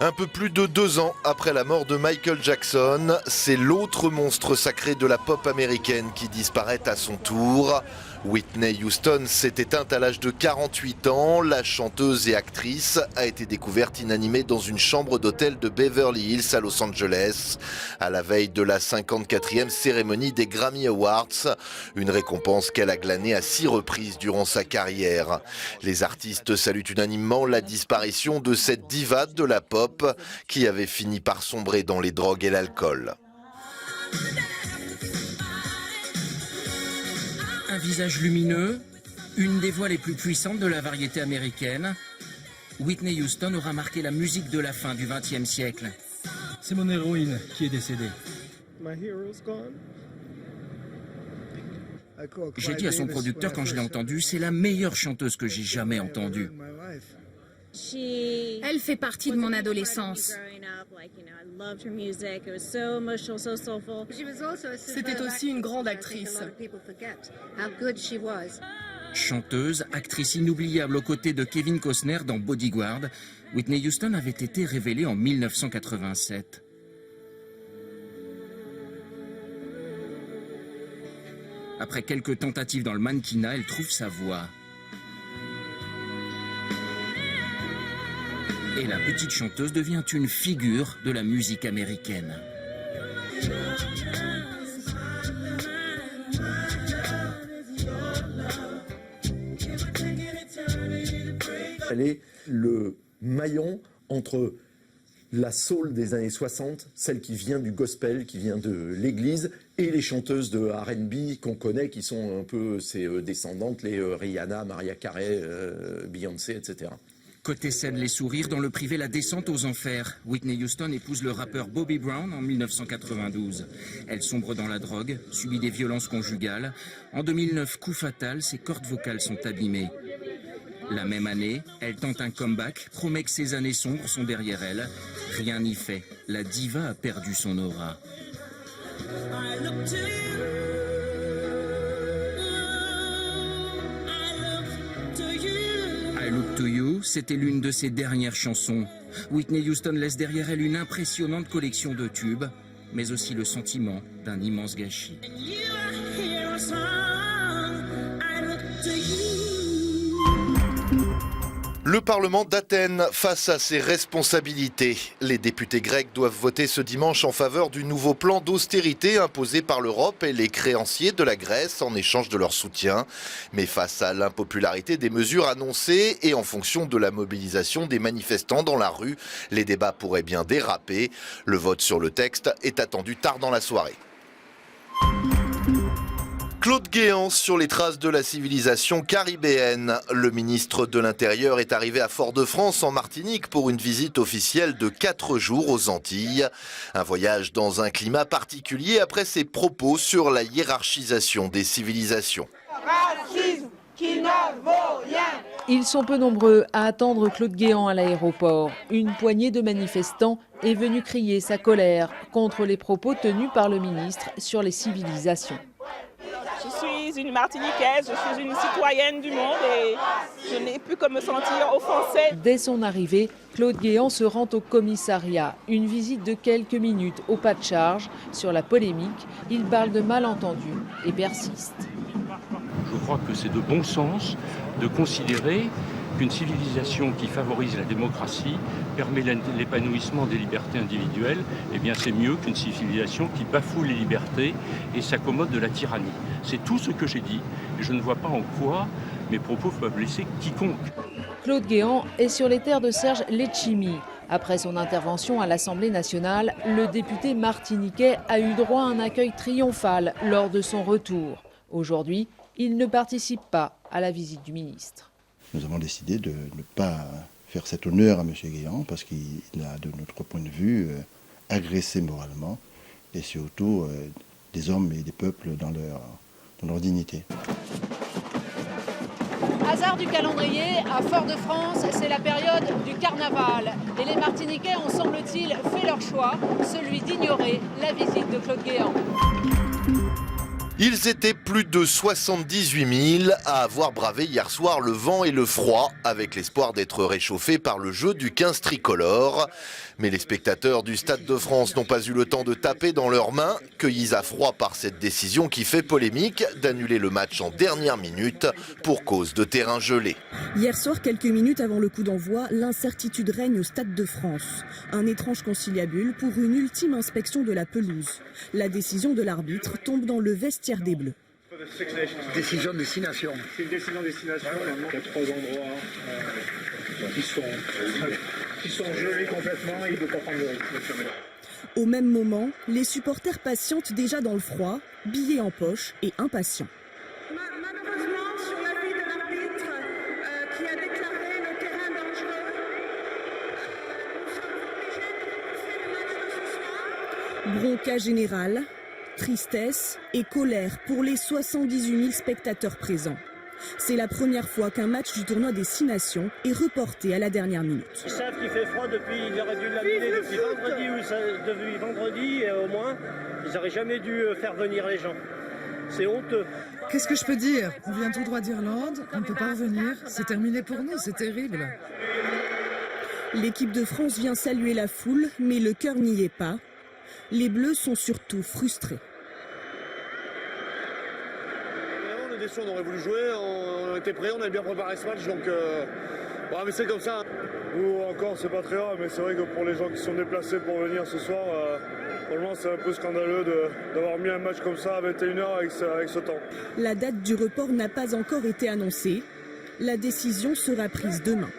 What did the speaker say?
Un peu plus de 2 ans après la mort de Michael Jackson, c'est l'autre monstre sacré de la pop américaine qui disparaît à son tour. Whitney Houston s'est éteinte à l'âge de 48 ans. La chanteuse et actrice a été découverte inanimée dans une chambre d'hôtel de Beverly Hills à Los Angeles, à la veille de la 54e cérémonie des Grammy Awards, une récompense qu'elle a glanée à 6 reprises durant sa carrière. Les artistes saluent unanimement la disparition de cette diva de la pop qui avait fini par sombrer dans les drogues et l'alcool. Un visage lumineux, une des voix les plus puissantes de la variété américaine, Whitney Houston aura marqué la musique de la fin du XXe siècle. C'est mon héroïne qui est décédée. J'ai dit à son producteur quand je l'ai entendue, c'est la meilleure chanteuse que j'ai jamais entendue. Elle fait partie de mon adolescence. C'était aussi une grande actrice. Chanteuse, actrice inoubliable aux côtés de Kevin Costner dans Bodyguard, Whitney Houston avait été révélée en 1987. Après quelques tentatives dans le mannequinat, elle trouve sa voix. Et la petite chanteuse devient une figure de la musique américaine. Elle est le maillon entre la soul des années 60, celle qui vient du gospel, qui vient de l'église, et les chanteuses de R&B qu'on connaît, qui sont un peu ses descendantes, les Rihanna, Mariah Carey, Beyoncé, etc. Côté scène, les sourires, dans le privé, la descente aux enfers. Whitney Houston épouse le rappeur Bobby Brown en 1992. Elle sombre dans la drogue, subit des violences conjugales. En 2009, coup fatal, ses cordes vocales sont abîmées. La même année, elle tente un comeback, promet que ses années sombres sont derrière elle. Rien n'y fait. La diva a perdu son aura. I Look to You, c'était l'une de ses dernières chansons. Whitney Houston laisse derrière elle une impressionnante collection de tubes, mais aussi le sentiment d'un immense gâchis. Le Parlement d'Athènes face à ses responsabilités. Les députés grecs doivent voter ce dimanche en faveur du nouveau plan d'austérité imposé par l'Europe et les créanciers de la Grèce en échange de leur soutien. Mais face à l'impopularité des mesures annoncées et en fonction de la mobilisation des manifestants dans la rue, les débats pourraient bien déraper. Le vote sur le texte est attendu tard dans la soirée. Claude Guéant sur les traces de la civilisation caribéenne. Le ministre de l'Intérieur est arrivé à Fort-de-France en Martinique pour une visite officielle de 4 jours aux Antilles. Un voyage dans un climat particulier après ses propos sur la hiérarchisation des civilisations. Racisme qui ne vaut rien. Ils sont peu nombreux à attendre Claude Guéant à l'aéroport. Une poignée de manifestants est venue crier sa colère contre les propos tenus par le ministre sur les civilisations. Je suis une Martiniquaise, je suis une citoyenne du monde et je n'ai plus qu'à me sentir offensée. Dès son arrivée, Claude Guéant se rend au commissariat. Une visite de quelques minutes au pas de charge. Sur la polémique, il parle de malentendus et persiste. Je crois que c'est de bon sens de considérer qu'une civilisation qui favorise la démocratie, permet l'épanouissement des libertés individuelles, eh bien c'est mieux qu'une civilisation qui bafoue les libertés et s'accommode de la tyrannie. C'est tout ce que j'ai dit et je ne vois pas en quoi mes propos peuvent blesser quiconque. Claude Guéant est sur les terres de Serge Letchimy. Après son intervention à l'Assemblée nationale, le député martiniquais a eu droit à un accueil triomphal lors de son retour. Aujourd'hui, il ne participe pas à la visite du ministre. Nous avons décidé de ne pas faire cet honneur à M. Guéant parce qu'il a, de notre point de vue, agressé moralement et surtout des hommes et des peuples dans leur dignité. Hasard du calendrier, à Fort-de-France, c'est la période du carnaval. Et les Martiniquais ont, semble-t-il, fait leur choix, celui d'ignorer la visite de Claude Guéant. Ils étaient plus de 78 000 à avoir bravé hier soir le vent et le froid, avec l'espoir d'être réchauffés par le jeu du 15 tricolore. Mais les spectateurs du Stade de France n'ont pas eu le temps de taper dans leurs mains, cueillis à froid par cette décision qui fait polémique d'annuler le match en dernière minute pour cause de terrain gelé. Hier soir, quelques minutes avant le coup d'envoi, l'incertitude règne au Stade de France. Un étrange conciliabule pour une ultime inspection de la pelouse. La décision de l'arbitre tombe dans le vestiaire des Bleus. Décision de destination. C'est une décision de destination. Il y a 3 endroits qui sont gelés complètement et il ne peut pas prendre le risque. Au même moment, les supporters patientent déjà dans le froid, billets en poche et impatients. Malheureusement, sur l'avis de l'arbitre qui a déclaré le terrain dangereux, nous sommes obligés de repousser le match de ce soir. Bronca générale, tristesse et colère pour les 78 000 spectateurs présents. C'est la première fois qu'un match du tournoi des 6 nations est reporté à la dernière minute. Ils savent qu'il fait froid depuis, ils auraient dû l'annuler depuis vendredi et au moins, ils n'auraient jamais dû faire venir les gens. C'est honteux. Qu'est-ce que je peux dire? On vient tout droit d'Irlande, on ne peut pas revenir, c'est terminé pour nous, c'est terrible. L'équipe de France vient saluer la foule, mais le cœur n'y est pas. Les Bleus sont surtout frustrés. On est déçus, on aurait voulu jouer, on était prêts, on avait bien préparé ce match, donc mais c'est comme ça. Nous encore, c'est pas très grave, mais c'est vrai que pour les gens qui sont déplacés pour venir ce soir, franchement c'est un peu scandaleux d'avoir mis un match comme ça à 21h avec ce temps. La date du report n'a pas encore été annoncée. La décision sera prise demain.